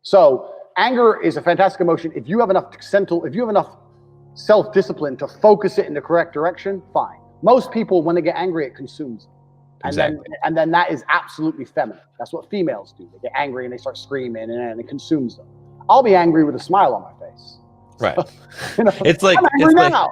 So anger is a fantastic emotion. If you have enough self-discipline to focus it in the correct direction, fine. Most people, when they get angry, it consumes them. And then that is absolutely feminine. That's what females do. They get angry and they start screaming and it consumes them. I'll be angry with a smile on my face. Right. So, it's like, I'm angry now.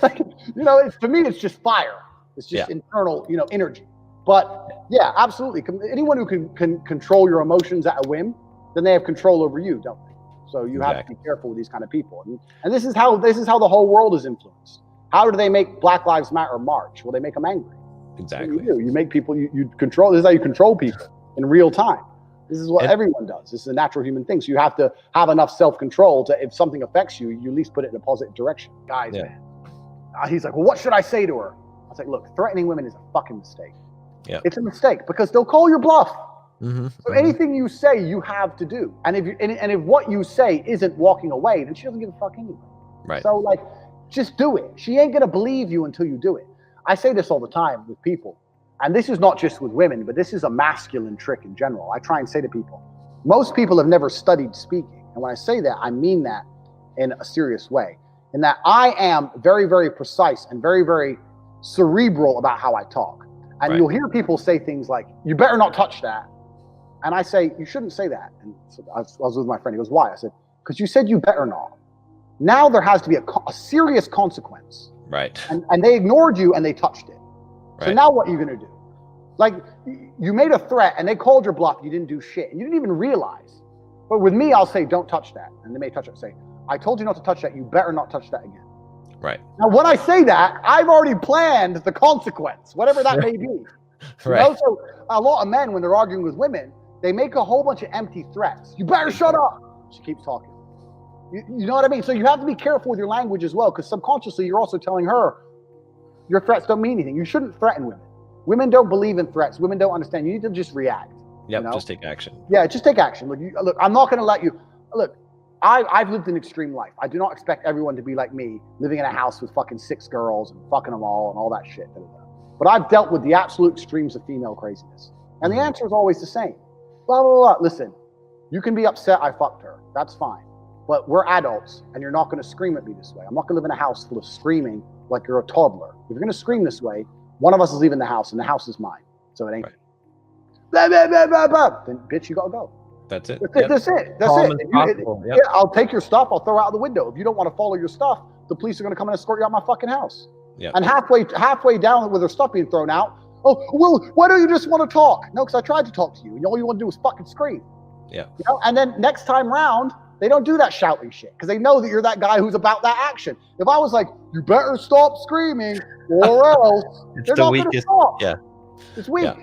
To me, it's just fire. It's just internal, energy. But yeah, absolutely. Anyone who can control your emotions at a whim, then they have control over you, don't they? So you have to be careful with these kind of people. And this is how the whole world is influenced. How do they make Black Lives Matter march? Well, they make them angry. Exactly. You do. You make people, you control. This is how you control people in real time. This is what everyone does. This is a natural human thing. So you have to have enough self-control to, if something affects you, you at least put it in a positive direction. Guys, man. He's like, well, what should I say to her? I was like, look, threatening women is a fucking mistake. Yeah. It's a mistake because they'll call your bluff. Mm-hmm. So anything you say, you have to do. And if what you say isn't walking away, then she doesn't give a fuck anyway. Right. So just do it. She ain't gonna believe you until you do it. I say this all the time with people, and this is not just with women, but this is a masculine trick in general. I try and say to people, most people have never studied speaking. And when I say that, I mean that in a serious way. In that I am very, very precise and very, very cerebral about how I talk. And you'll hear people say things like, you better not touch that. And I say, you shouldn't say that. And so I was with my friend. He goes, why? I said, because you said you better not. Now there has to be a serious consequence. Right. And they ignored you and they touched it. Right. So now what are you going to do? Like, you made a threat and they called your bluff. You didn't do shit. And you didn't even realize. But with me, I'll say, don't touch that. And they may touch it and say, I told you not to touch that. You better not touch that again. Right. Now, when I say that, I've already planned the consequence, whatever that may be. Right. So a lot of men, when they're arguing with women, they make a whole bunch of empty threats. You better shut up. She keeps talking. You know what I mean? So you have to be careful with your language as well, because subconsciously you're also telling her your threats don't mean anything. You shouldn't threaten women. Women don't believe in threats. Women don't understand. You need to just react. Yep, just take action. Yeah, just take action. Look, I'm not going to let you. Look, I've lived an extreme life. I do not expect everyone to be like me, living in a house with fucking 6 girls and fucking them all and all that shit. But I've dealt with the absolute extremes of female craziness. And the answer is always the same. Blah, blah, blah. Listen, you can be upset I fucked her. That's fine. But we're adults, and you're not going to scream at me this way. I'm not going to live in a house full of screaming like you're a toddler. If you're going to scream this way, one of us is leaving the house, and the house is mine. So it ain't. Right. Blah, blah, blah, blah, blah. Then, bitch, you got to go. That's it. That's it. Yeah, I'll take your stuff. I'll throw it out the window. If you don't want to follow your stuff, the police are going to come and escort you out my fucking house. Yeah. And halfway down with their stuff being thrown out, oh, well, why don't you just want to talk? No, because I tried to talk to you, and all you want to do is fucking scream. Yeah. And then next time round, they don't do that shouting shit because they know that you're that guy who's about that action. If I was like, you better stop screaming or else, they're not going to stop. Yeah. It's weak. Yeah.